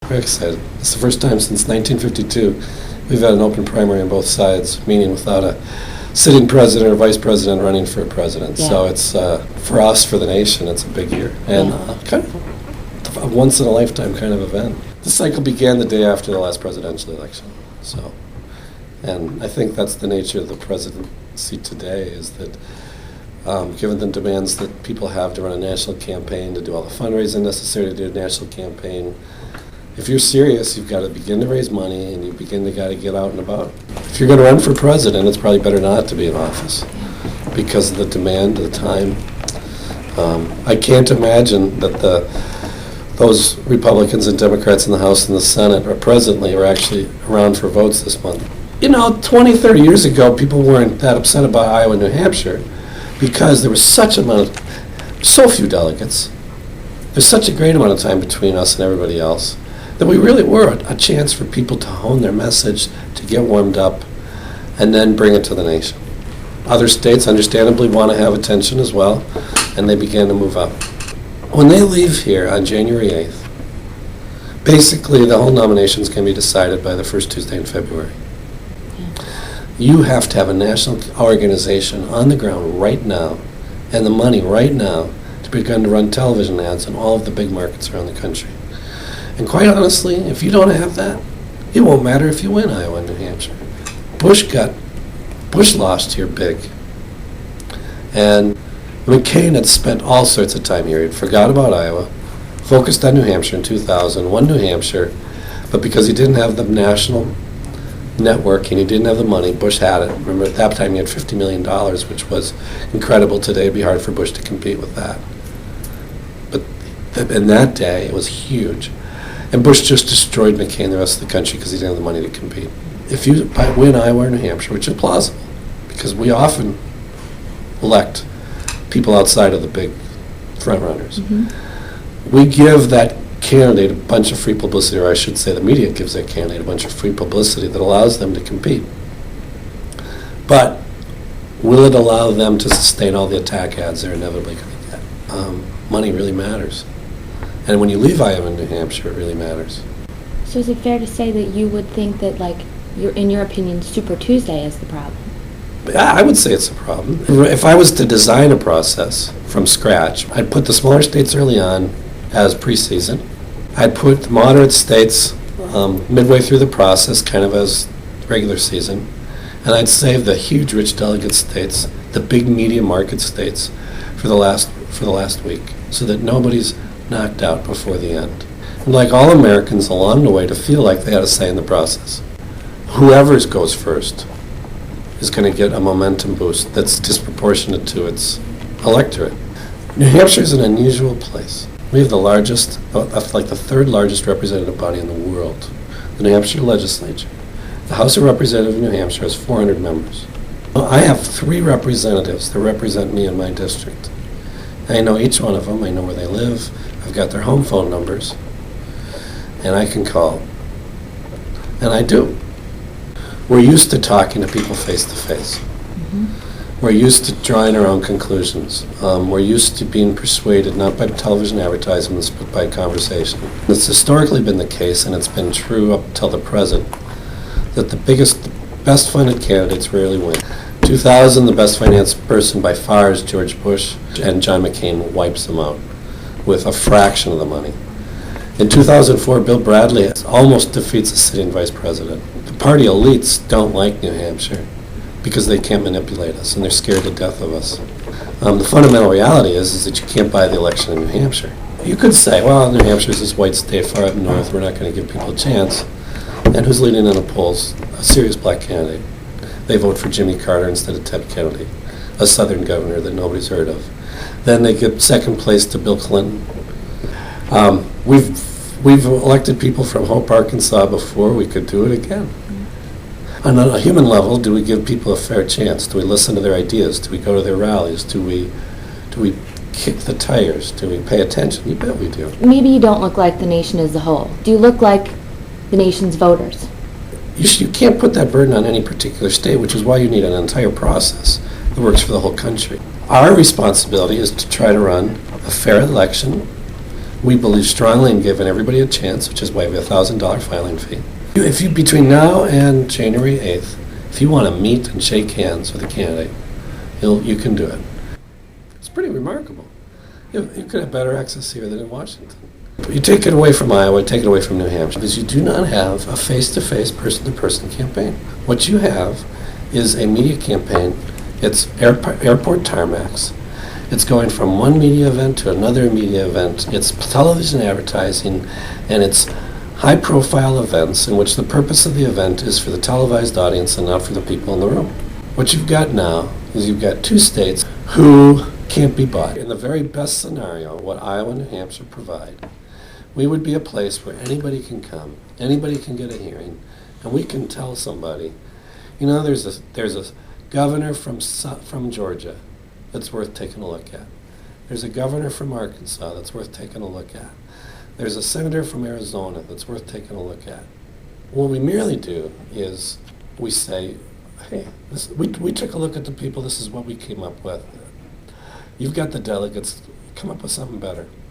Very excited. It's the first time since 1952 we've had an open primary on both sides, meaning without a sitting president or vice president running for president. Yeah. So it's, for us, for the nation, it's a big year. And kind of a once-in-a-lifetime kind of event. The cycle began the day after the last presidential election. So, and I think that's the nature of the presidency today, is that given the demands that people have to run a national campaign, to do all the fundraising necessary to do a national campaign, if you're serious, you've got to begin to raise money, and you got to get out and about. If you're going to run for president, it's probably better not to be in office because of the demand, the time. I can't imagine that those Republicans and Democrats in the House and the Senate are actually around for votes this month. 20, 30 years ago, people weren't that upset about Iowa and New Hampshire because there was so few delegates. There's such a great amount of time between us and everybody else that we really were a chance for people to hone their message, to get warmed up, and then bring it to the nation. Other states understandably want to have attention as well, and they began to move up. When they leave here on January 8th, basically the whole nominations can be decided by the first Tuesday in February. You have to have a national organization on the ground right now, and the money right now, to begin to run television ads in all of the big markets around the country. And quite honestly, if you don't have that, it won't matter if you win Iowa and New Hampshire. Bush lost here big. And McCain had spent all sorts of time here. He forgot about Iowa, focused on New Hampshire in 2000, won New Hampshire, but because he didn't have the national networking, he didn't have the money, Bush had it. Remember, at that time he had $50 million, which was incredible. Today it'd be hard for Bush to compete with that. But in that day, it was huge. And Bush just destroyed McCain and the rest of the country because he didn't have the money to compete. If you win Iowa or New Hampshire, which is plausible, because we often elect people outside of the big front runners, we give that candidate a bunch of free publicity, or I should say the media gives that candidate a bunch of free publicity that allows them to compete. But will it allow them to sustain all the attack ads they're inevitably going to get? Money really matters. And when you leave Iowa and New Hampshire, it really matters. So is it fair to say that you would think that, in your opinion, Super Tuesday is the problem? I would say it's a problem. If I was to design a process from scratch, I'd put the smaller states early on as preseason. I'd put the moderate states midway through the process, kind of as regular season. And I'd save the huge, rich delegate states, the big media market states, for the last week, so that nobody's knocked out before the end. And like all Americans along the way, to feel like they had a say in the process. Whoever goes first is going to get a momentum boost that's disproportionate to its electorate. New Hampshire is an unusual place. We have the largest, like the third largest representative body in the world, the New Hampshire legislature. The House of Representatives of New Hampshire has 400 members. I have 3 representatives that represent me in my district. I know each one of them. I know where they live. I've got their home phone numbers, and I can call. And I do. We're used to talking to people face to face. We're used to drawing our own conclusions. We're used to being persuaded not by television advertisements, but by conversation. It's historically been the case, and it's been true up till the present, that the best funded candidates rarely win. 2000, the best financed person by far is George Bush, and John McCain wipes them out with a fraction of the money. In 2004, Bill Bradley almost defeats a sitting vice president. The party elites don't like New Hampshire because they can't manipulate us, and they're scared to death of us. The fundamental reality is that you can't buy the election in New Hampshire. You could say, well, New Hampshire is this white state far up north, we're not going to give people a chance. And who's leading in the polls? A serious black candidate. They vote for Jimmy Carter instead of Ted Kennedy, a southern governor that nobody's heard of. Then they give second place to Bill Clinton. We've elected people from Hope, Arkansas before. We could do it again. On a human level, do we give people a fair chance? Do we listen to their ideas? Do we go to their rallies? Do we kick the tires? Do we pay attention? You bet we do. Maybe you don't look like the nation as a whole. Do you look like the nation's voters? You can't put that burden on any particular state, which is why you need an entire process that works for the whole country. Our responsibility is to try to run a fair election We believe strongly in giving everybody a chance, which is why we have a $1,000 filing fee. If you, between now and January 8th, if you want to meet and shake hands with a candidate, you can do it. It's pretty remarkable. You could have better access here than in Washington. You take it away from Iowa, take it away from New Hampshire, because you do not have a face-to-face, person-to-person campaign. What you have is a media campaign. It's airport tarmacs. It's going from one media event to another media event. It's television advertising, and it's high-profile events in which the purpose of the event is for the televised audience and not for the people in the room. What you've got now is you've got two states who can't be bought. In the very best scenario, what Iowa and New Hampshire provide, we would be a place where anybody can come, anybody can get a hearing, and we can tell somebody, you know, there's a governor from Georgia that's worth taking a look at. There's a governor from Arkansas that's worth taking a look at. There's a senator from Arizona that's worth taking a look at. What we merely do is we say, hey, we took a look at the people, this is what we came up with. You've got the delegates, come up with something better.